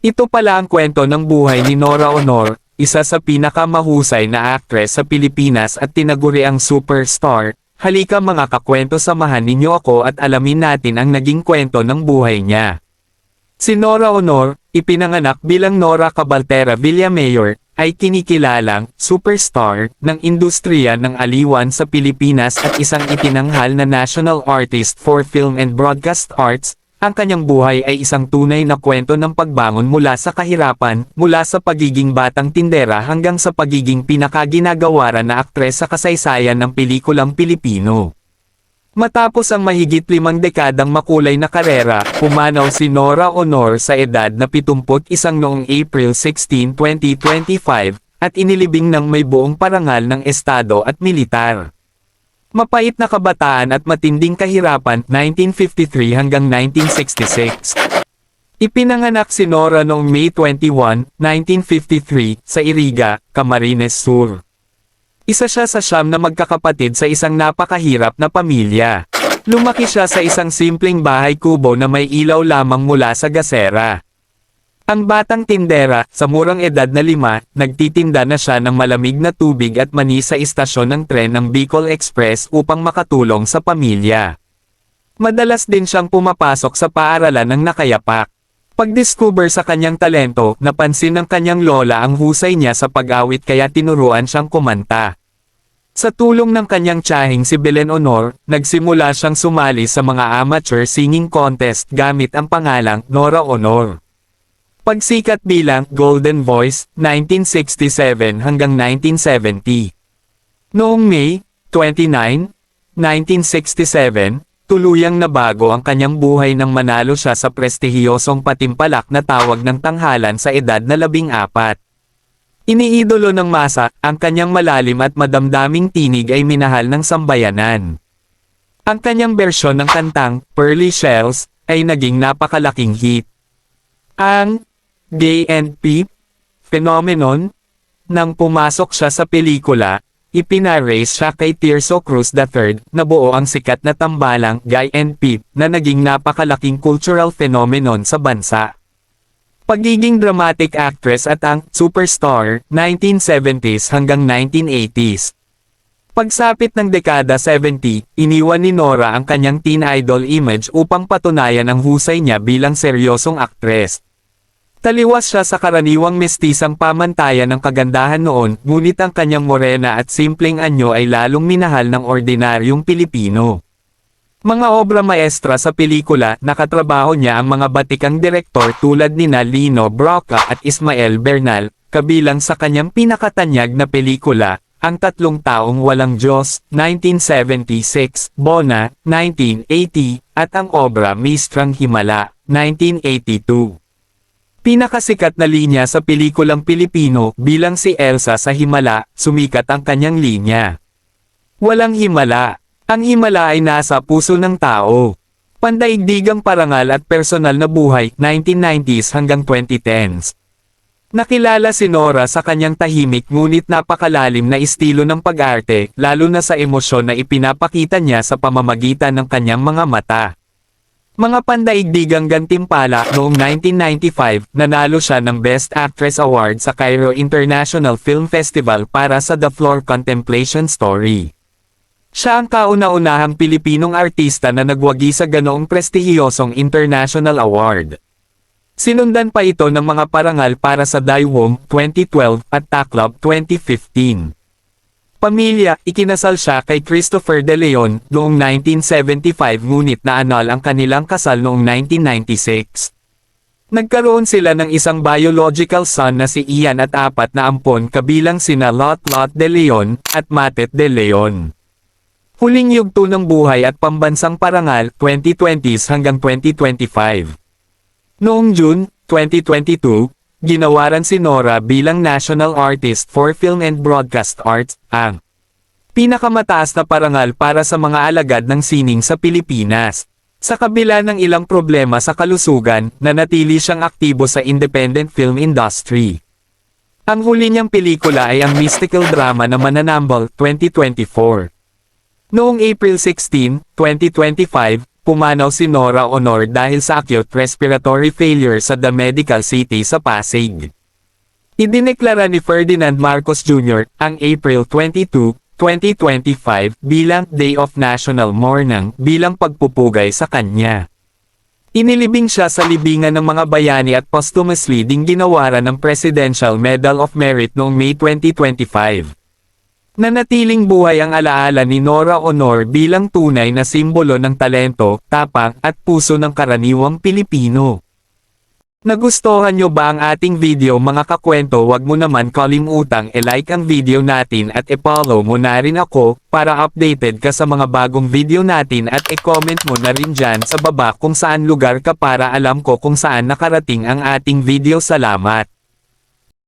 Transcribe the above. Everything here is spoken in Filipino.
Ito pala ang kwento ng buhay ni Nora Honor, isa sa pinakamahusay na aktres sa Pilipinas at tinaguriang superstar. Halika mga kakwento, samahan ninyo ako at alamin natin ang naging kwento ng buhay niya. Si Nora Honor, ipinanganak bilang Nora Cabaltera Villamayor, ay kinikilalang superstar ng industriya ng aliwan sa Pilipinas at isang itinanghal na national artist for film and broadcast arts. Ang kanyang buhay ay isang tunay na kwento ng pagbangon mula sa kahirapan, mula sa pagiging batang tindera hanggang sa pagiging pinakaginagawaran na aktres sa kasaysayan ng pelikulang Pilipino. Matapos ang mahigit 5 dekadang makulay na karera, pumanaw si Nora Honor sa edad na 71 noong April 16, 2025, at inilibing ng may buong parangal ng estado at militar. Mapait na kabataan at matinding kahirapan, 1953 hanggang 1966. Ipinanganak si Nora noong May 21, 1953, sa Iriga, Camarines Sur. Isa siya sa 9 na magkakapatid sa isang napakahirap na pamilya. Lumaki siya sa isang simpleng bahay kubo na may ilaw lamang mula sa gasera. Ang batang tindera, sa murang edad na 5, nagtitinda na siya ng malamig na tubig at mani sa istasyon ng tren ng Bicol Express upang makatulong sa pamilya. Madalas din siyang pumapasok sa paaralan ng nakayapak. Pag-discover sa kanyang talento, napansin ng kanyang lola ang husay niya sa pag-awit kaya tinuruan siyang kumanta. Sa tulong ng kanyang tiyahing si Belen Honor, nagsimula siyang sumali sa mga amateur singing contest gamit ang pangalang Nora Honor. Pagsikat bilang Golden Voice, 1967 hanggang 1970. Noong May 29, 1967, tuluyang nabago ang kanyang buhay nang manalo siya sa prestihiyosong patimpalak na tawag ng tanghalan sa edad na 14. Iniidolo ng masa, ang kanyang malalim at madamdaming tinig ay minahal ng sambayanan. Ang kanyang bersyon ng kantang, Pearly Shells, ay naging napakalaking hit. Ang Gay and Peep phenomenon, nang pumasok siya sa pelikula, ipinaraise siya kay Tirso Cruz III, na buo ang sikat na tambalang Gay and Peep na naging napakalaking cultural phenomenon sa bansa. Pagiging dramatic actress at ang superstar, 1970s hanggang 1980s. Pagsapit ng dekada 70, iniwan ni Nora ang kanyang teen idol image upang patunayan ang husay niya bilang seryosong aktres. Taliwas siya sa karaniwang mestisang pamantayan ng kagandahan noon, ngunit ang kanyang morena at simpleng anyo ay lalong minahal ng ordinaryong Pilipino. Mga obra maestra sa pelikula, nakatrabaho niya ang mga batikang direktor tulad nina Lino Brocka at Ismael Bernal, kabilang sa kanyang pinakatanyag na pelikula, Ang Tatlong Taong Walang Diyos, 1976, Bona, 1980, at ang obra Mistrang Himala, 1982. Pinakasikat na linya sa pelikulang Pilipino bilang si Elsa sa Himala, sumikat ang kanyang linya. Walang himala. Ang himala ay nasa puso ng tao. Pandaigdigang parangal at personal na buhay, 1990s hanggang 2010s. Nakilala si Nora sa kanyang tahimik ngunit napakalalim na estilo ng pag-arte, lalo na sa emosyon na ipinapakita niya sa pamamagitan ng kanyang mga mata. Mga pandaigdigang gantimpala, noong 1995, nanalo siya ng Best Actress Award sa Cairo International Film Festival para sa The Floor Contemplation Story. Siya ang kauna-unahang Pilipinong artista na nagwagi sa ganoong prestihiyosong international award. Sinundan pa ito ng mga parangal para sa Daiwom 2012 at Taclob 2015. Pamilya, ikinasal siya kay Christopher De Leon noong 1975 ngunit naanal ang kanilang kasal noong 1996. Nagkaroon sila ng isang biological son na si Ian at 4 na ampon kabilang sina Lot De Leon at Matet De Leon. Huling yugto ng buhay at pambansang parangal, 2020s hanggang 2025. Noong June 2022, ginawaran si Nora bilang National Artist for Film and Broadcast Arts, ang pinakamataas na parangal para sa mga alagad ng sining sa Pilipinas. Sa kabila ng ilang problema sa kalusugan, nanatili siyang aktibo sa independent film industry. Ang huli niyang pelikula ay ang mystical drama na Mananambal, 2024. Noong April 16, 2025, pumanaw si Nora Honor dahil sa acute respiratory failure sa The Medical City sa Pasig. Idineklara ni Ferdinand Marcos Jr. ang April 22, 2025 bilang Day of National Mourning bilang pagpupugay sa kanya. Inilibing siya sa libingan ng mga bayani at posthumously ding ginawaran ng Presidential Medal of Merit noong May 2025. Nanatiling buhay ang alaala ni Nora Honor bilang tunay na simbolo ng talento, tapang, at puso ng karaniwang Pilipino. Nagustuhan nyo ba ang ating video mga kakwento? Wag mo naman kalimutang i-like ang video natin at i-follow mo na rin ako, para updated ka sa mga bagong video natin at i-comment mo na rin dyan sa baba kung saan lugar ka para alam ko kung saan nakarating ang ating video. Salamat!